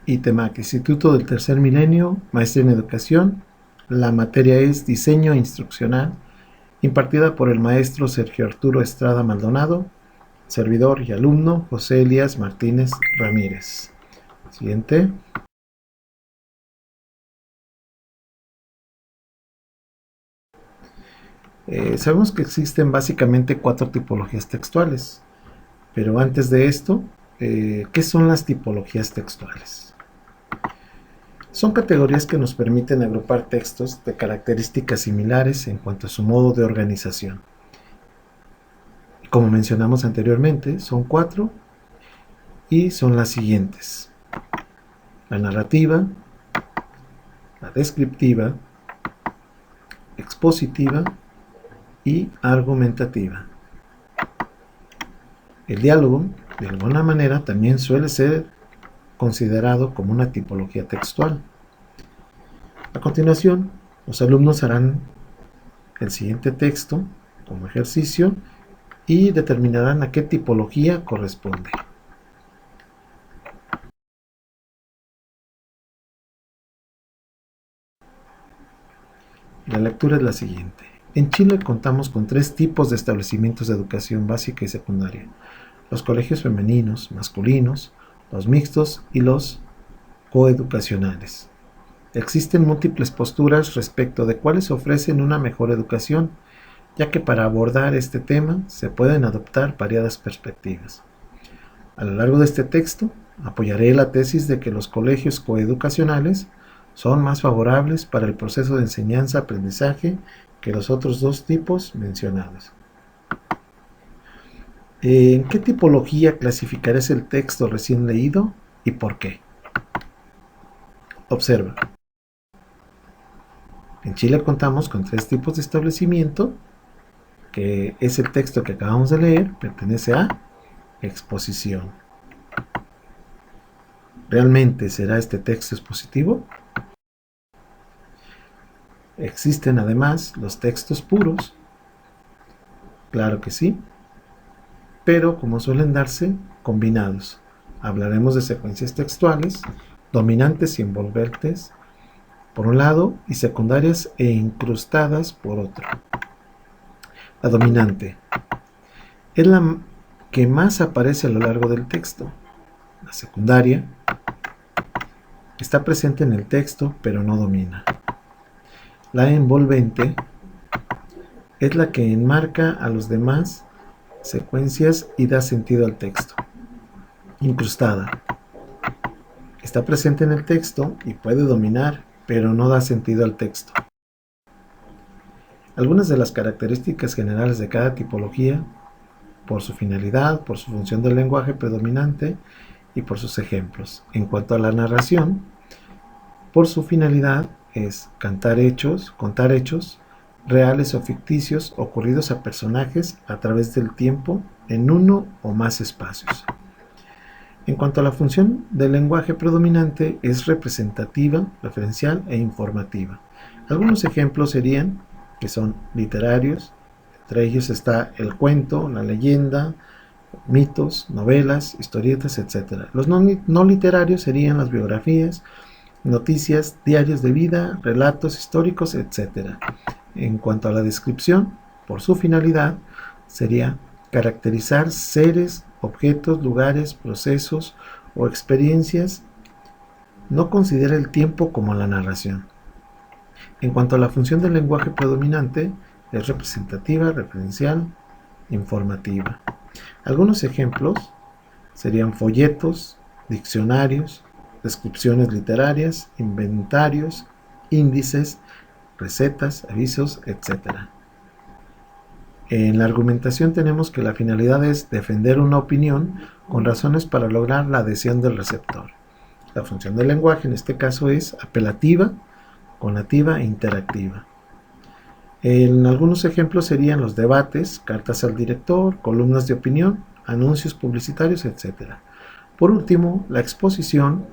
ITEMAC, Instituto del Tercer Milenio, Maestría en Educación. La materia es Diseño Instruccional, impartida por el maestro Sergio Arturo Estrada Maldonado, servidor y alumno José Elías Martínez Ramírez. Siguiente. Sabemos que existen básicamente 4 tipologías textuales, pero antes de esto, ¿qué son las tipologías textuales? Son categorías que nos permiten agrupar textos de características similares en cuanto a su modo de organización. Como mencionamos anteriormente, son 4 y son las siguientes: la narrativa, la descriptiva, expositiva y argumentativa. El diálogo, de alguna manera, también suele ser considerado como una tipología textual. A continuación, los alumnos harán el siguiente texto como ejercicio y determinarán a qué tipología corresponde. La lectura es la siguiente. En Chile contamos con 3 tipos de establecimientos de educación básica y secundaria: los colegios femeninos, masculinos, los mixtos y los coeducacionales. Existen múltiples posturas respecto de cuáles ofrecen una mejor educación, ya que para abordar este tema se pueden adoptar variadas perspectivas. A lo largo de este texto, apoyaré la tesis de que los colegios coeducacionales son más favorables para el proceso de enseñanza-aprendizaje que los otros 2 tipos mencionados. ¿En qué tipología clasificarás el texto recién leído y por qué? Observa. En Chile contamos con 3 tipos de establecimiento, que es el texto que acabamos de leer, pertenece a exposición. ¿Realmente será este texto expositivo? ¿Existen además los textos puros? Claro que sí, pero como suelen darse, combinados. Hablaremos de secuencias textuales, dominantes y envolventes, por un lado, y secundarias e incrustadas por otro. La dominante es la que más aparece a lo largo del texto. La secundaria está presente en el texto, pero no domina. La envolvente es la que enmarca a los demás secuencias y da sentido al texto. Incrustada está presente en el texto y puede dominar, pero no da sentido al texto. Algunas de las características generales de cada tipología, por su finalidad, por su función del lenguaje predominante y por sus ejemplos. En cuanto a la narración, por su finalidad es contar hechos reales o ficticios ocurridos a personajes a través del tiempo en uno o más espacios. En cuanto a la función del lenguaje predominante, es representativa, referencial e informativa. Algunos ejemplos serían que son literarios, entre ellos está el cuento, la leyenda, mitos, novelas, historietas, etc. Los no literarios serían las biografías, noticias, diarios de vida, relatos históricos, etc. En cuanto a la descripción, por su finalidad, sería caracterizar seres, objetos, lugares, procesos o experiencias. No considera el tiempo como la narración. En cuanto a la función del lenguaje predominante, es representativa, referencial, informativa. Algunos ejemplos serían folletos, diccionarios, descripciones literarias, inventarios, índices, recetas, avisos, etc. En la argumentación tenemos que la finalidad es defender una opinión con razones para lograr la adhesión del receptor. La función del lenguaje en este caso es apelativa, conativa e interactiva. En algunos ejemplos serían los debates, cartas al director, columnas de opinión, anuncios publicitarios, etc. Por último, la exposición,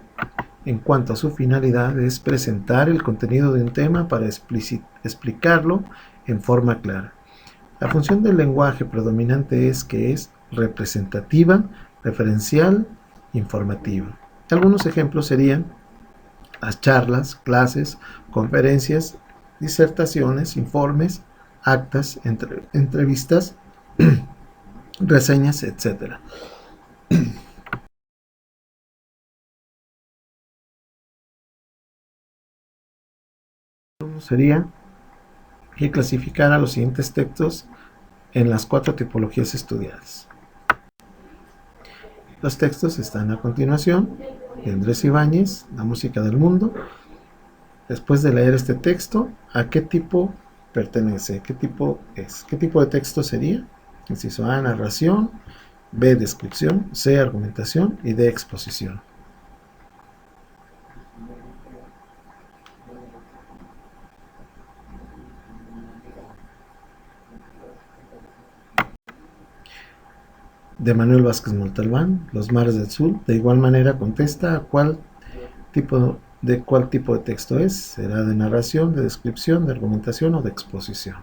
en cuanto a su finalidad, es presentar el contenido de un tema para explicarlo en forma clara. La función del lenguaje predominante es que es representativa, referencial, informativa. Algunos ejemplos serían las charlas, clases, conferencias, disertaciones, informes, actas, entrevistas, reseñas, etc. Sería que clasificara los siguientes textos en las 4 tipologías estudiadas. Los textos están a continuación, de Andrés Ibáñez, La música del mundo. Después de leer este texto, ¿a qué tipo pertenece? ¿Qué tipo es? ¿Qué tipo de texto sería? Inciso A, narración; B, descripción; C, argumentación; y D, exposición. De Manuel Vázquez Montalbán, Los mares del sur, de igual manera contesta a cuál tipo de texto es. ¿Será de narración, de descripción, de argumentación o de exposición?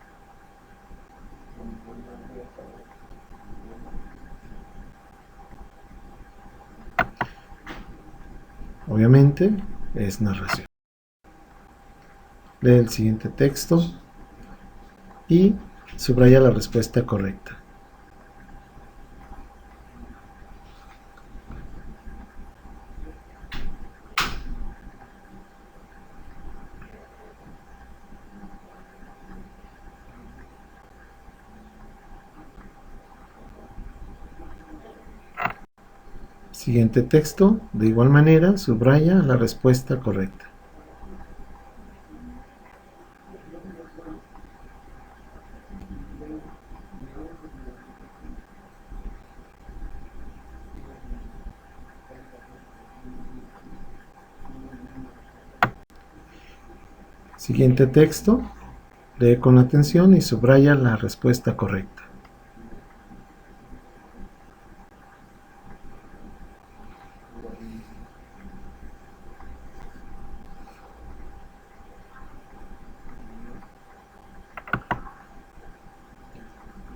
Obviamente es narración. Lee el siguiente texto y subraya la respuesta correcta. Siguiente texto, de igual manera, subraya la respuesta correcta. Siguiente texto, lee con atención y subraya la respuesta correcta.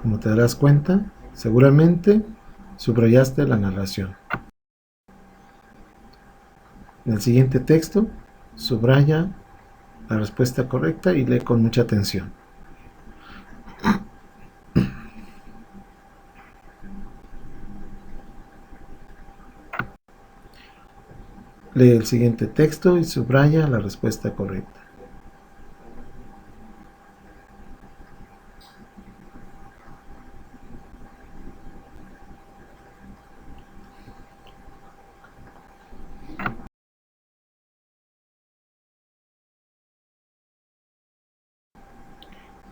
Como te darás cuenta, seguramente subrayaste la narración. En el siguiente texto, subraya la respuesta correcta y lee con mucha atención. Lee el siguiente texto y subraya la respuesta correcta.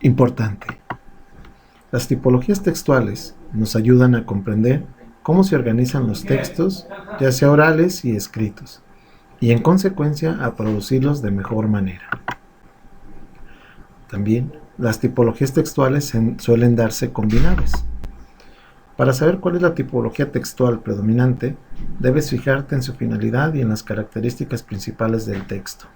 Importante. Las tipologías textuales nos ayudan a comprender cómo se organizan los textos, ya sea orales y escritos, y en consecuencia a producirlos de mejor manera. También las tipologías textuales suelen darse combinadas. Para saber cuál es la tipología textual predominante, debes fijarte en su finalidad y en las características principales del texto.